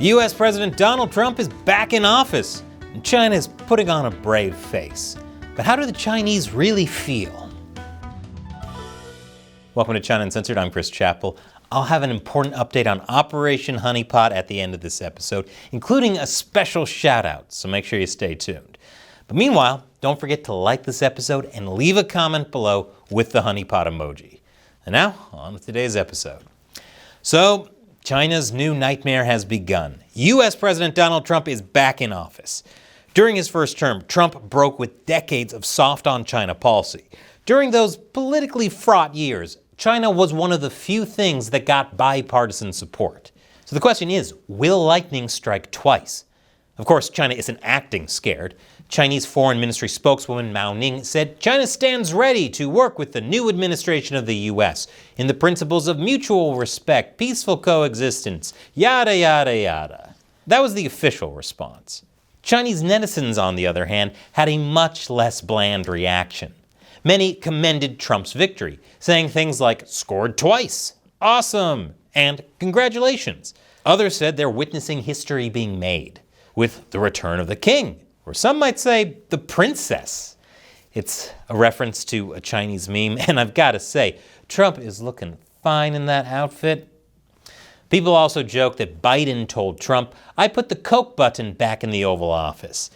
U.S. President Donald Trump is back in office, and China is putting on a brave face. But how do the Chinese really feel? Welcome to China Uncensored. I'm Chris Chappell. I'll have an important update on Operation Honeypot at the end of this episode, including a special shout-out, so make sure you stay tuned. But meanwhile, don't forget to like this episode and leave a comment below with the honeypot emoji. And now, on with today's episode. So, China's new nightmare has begun. U.S. President Donald Trump is back in office. During his first term, Trump broke with decades of soft-on-China policy. During those politically fraught years, China was one of the few things that got bipartisan support. So the question is, will lightning strike twice? Of course, China isn't acting scared. Chinese Foreign Ministry spokeswoman Mao Ning said China stands ready to work with the new administration of the U.S. in the principles of mutual respect, peaceful coexistence, yada yada yada. That was the official response. Chinese netizens, on the other hand, had a much less bland reaction. Many commended Trump's victory, saying things like, "scored twice," "awesome," and "congratulations." Others said they're witnessing history being made, with the return of the king, or some might say the princess. It's a reference to a Chinese meme, and I've got to say, Trump is looking fine in that outfit. People also joke that Biden told Trump, "I put the Coke button back in the Oval Office."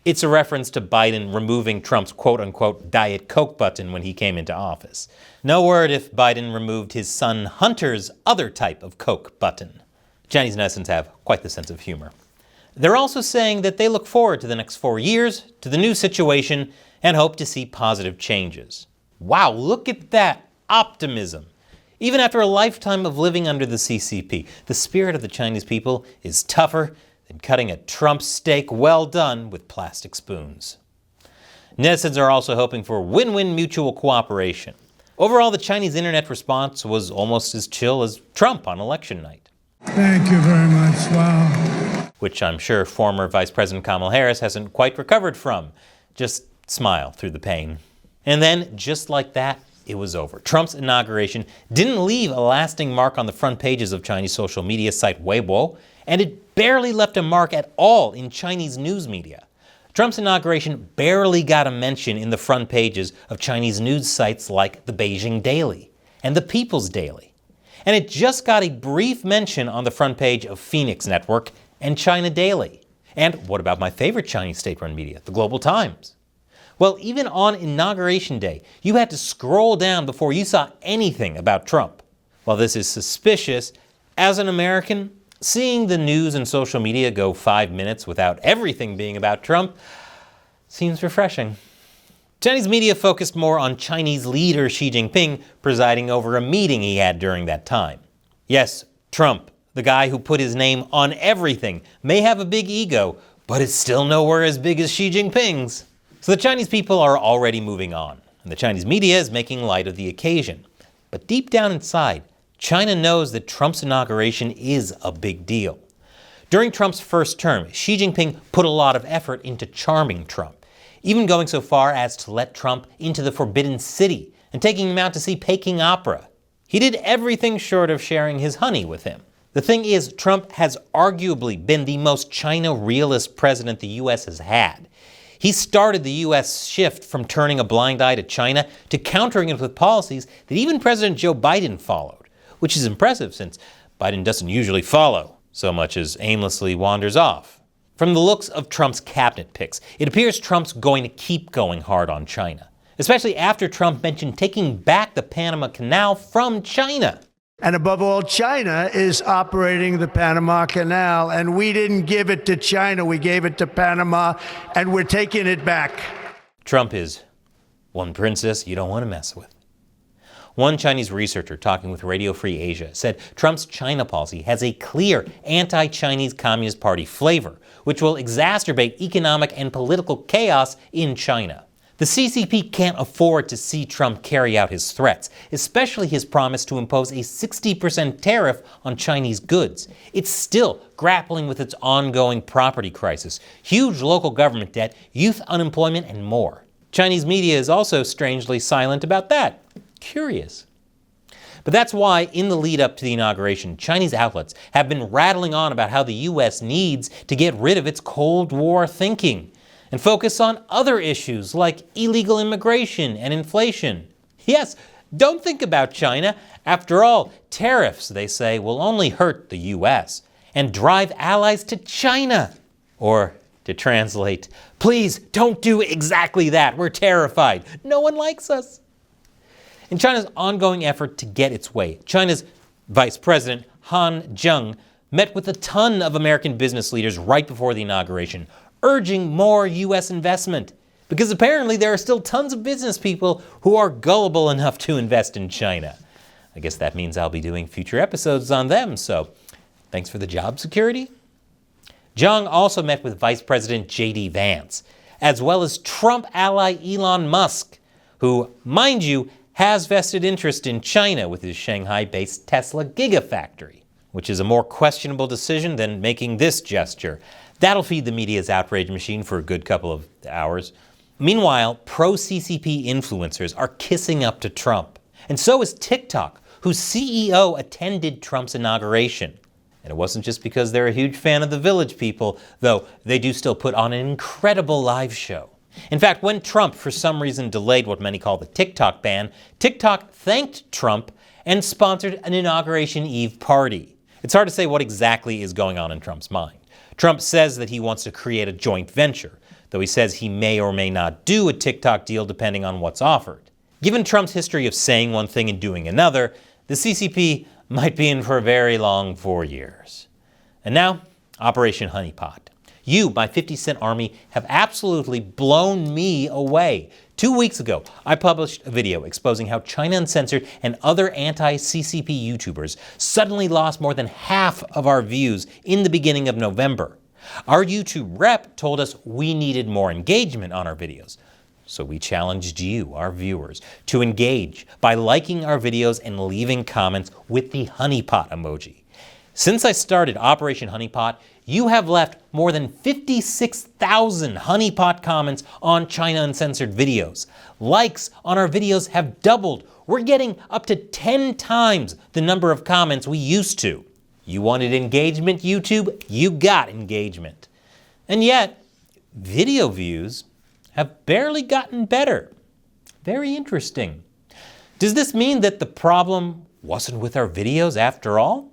It's a reference to Biden removing Trump's quote-unquote Diet Coke button when he came into office. No word if Biden removed his son Hunter's other type of Coke button. Chinese netizens have quite the sense of humor. They're also saying that they look forward to the next 4 years, to the new situation, and hope to see positive changes. Wow, look at that optimism. Even after a lifetime of living under the CCP, the spirit of the Chinese people is tougher than cutting a Trump steak well done with plastic spoons. Netizens are also hoping for win-win mutual cooperation. Overall, the Chinese internet response was almost as chill as Trump on election night. Thank you very much. Wow. Which I'm sure former Vice President Kamala Harris hasn't quite recovered from. Just smile through the pain. And then, just like that, it was over. Trump's inauguration didn't leave a lasting mark on the front pages of Chinese social media site Weibo, and it barely left a mark at all in Chinese news media. Trump's inauguration barely got a mention in the front pages of Chinese news sites like the Beijing Daily and the People's Daily. And it just got a brief mention on the front page of Phoenix Network and China Daily. And what about my favorite Chinese state-run media, the Global Times? Well, even on Inauguration Day, you had to scroll down before you saw anything about Trump. While this is suspicious, as an American, seeing the news and social media go 5 minutes without everything being about Trump seems refreshing. Chinese media focused more on Chinese leader Xi Jinping presiding over a meeting he had during that time. Yes, Trump, the guy who put his name on everything, may have a big ego, but it's still nowhere as big as Xi Jinping's. So the Chinese people are already moving on, and the Chinese media is making light of the occasion. But deep down inside, China knows that Trump's inauguration is a big deal. During Trump's first term, Xi Jinping put a lot of effort into charming Trump, even going so far as to let Trump into the Forbidden City and taking him out to see Peking Opera. He did everything short of sharing his honey with him. The thing is, Trump has arguably been the most China realist president the U.S. has had. He started the U.S. shift from turning a blind eye to China to countering it with policies that even President Joe Biden followed, which is impressive since Biden doesn't usually follow so much as aimlessly wanders off. From the looks of Trump's cabinet picks, it appears Trump's going to keep going hard on China, especially after Trump mentioned taking back the Panama Canal from China. And above all, China is operating the Panama Canal, and we didn't give it to China. We gave it to Panama, and we're taking it back. Trump is one princess you don't want to mess with. One Chinese researcher talking with Radio Free Asia said Trump's China policy has a clear anti-Chinese Communist Party flavor, which will exacerbate economic and political chaos in China. The CCP can't afford to see Trump carry out his threats, especially his promise to impose a 60% tariff on Chinese goods. It's still grappling with its ongoing property crisis, huge local government debt, youth unemployment, and more. Chinese media is also strangely silent about that. Curious. But that's why, in the lead up to the inauguration, Chinese outlets have been rattling on about how the U.S. needs to get rid of its Cold War thinking and focus on other issues like illegal immigration and inflation. Yes, don't think about China. After all, tariffs, they say, will only hurt the U.S. and drive allies to China. Or, to translate, please don't do exactly that. We're terrified. No one likes us. In China's ongoing effort to get its way, China's Vice President Han Zheng met with a ton of American business leaders right before the inauguration, urging more U.S. investment. Because apparently there are still tons of business people who are gullible enough to invest in China. I guess that means I'll be doing future episodes on them, so thanks for the job security. Zheng also met with Vice President J.D. Vance, as well as Trump ally Elon Musk, who, mind you, has vested interest in China with his Shanghai-based Tesla Gigafactory, which is a more questionable decision than making this gesture. That'll feed the media's outrage machine for a good couple of hours. Meanwhile, pro-CCP influencers are kissing up to Trump. And so is TikTok, whose CEO attended Trump's inauguration. And it wasn't just because they're a huge fan of the Village People, though they do still put on an incredible live show. In fact, when Trump, for some reason, delayed what many call the TikTok ban, TikTok thanked Trump and sponsored an Inauguration Eve party. It's hard to say what exactly is going on in Trump's mind. Trump says that he wants to create a joint venture, though he says he may or may not do a TikTok deal depending on what's offered. Given Trump's history of saying one thing and doing another, the CCP might be in for a very long 4 years. And now, Operation Honeypot. You, my 50-cent army, have absolutely blown me away. 2 weeks ago, I published a video exposing how China Uncensored and other anti-CCP YouTubers suddenly lost more than half of our views in the beginning of November. Our YouTube rep told us we needed more engagement on our videos. So we challenged you, our viewers, to engage by liking our videos and leaving comments with the honeypot emoji. Since I started Operation Honeypot, you have left more than 56,000 honeypot comments on China Uncensored videos. Likes on our videos have doubled. We're getting up to 10 times the number of comments we used to. You wanted engagement, YouTube? You got engagement. And yet, video views have barely gotten better. Very interesting. Does this mean that the problem wasn't with our videos after all?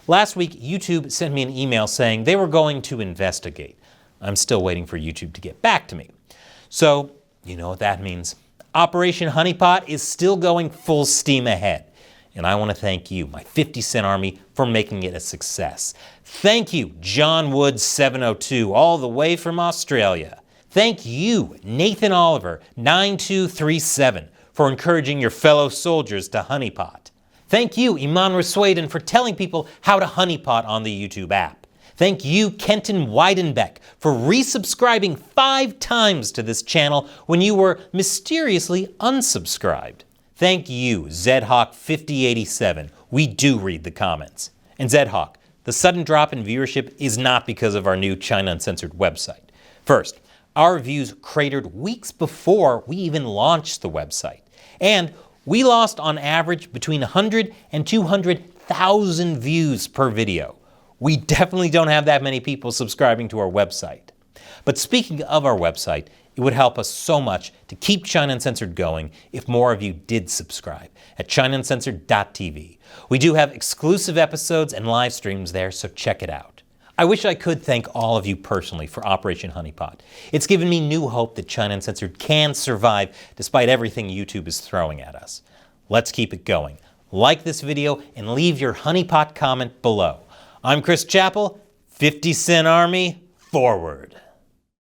Last week, YouTube sent me an email saying they were going to investigate. I'm still waiting for YouTube to get back to me. So, you know what that means. Operation Honeypot is still going full steam ahead. And I want to thank you, my 50-cent army, for making it a success. Thank you, John Wood 702, all the way from Australia. Thank you, Nathan Oliver 9237, for encouraging your fellow soldiers to honeypot. Thank you, Iman Raswaden, for telling people how to honeypot on the YouTube app. Thank you, Kenton Weidenbeck, for resubscribing 5 times to this channel when you were mysteriously unsubscribed. Thank you, Zedhawk5087. We do read the comments. And Zedhawk, the sudden drop in viewership is not because of our new China Uncensored website. First, our views cratered weeks before we even launched the website. And we lost on average between 100 and 200,000 views per video. We definitely don't have that many people subscribing to our website. But speaking of our website, it would help us so much to keep China Uncensored going if more of you did subscribe at ChinaUncensored.tv. We do have exclusive episodes and live streams there, so check it out. I wish I could thank all of you personally for Operation Honeypot. It's given me new hope that China Uncensored can survive despite everything YouTube is throwing at us. Let's keep it going. Like this video and leave your honeypot comment below. I'm Chris Chappell, 50 Cent Army, forward.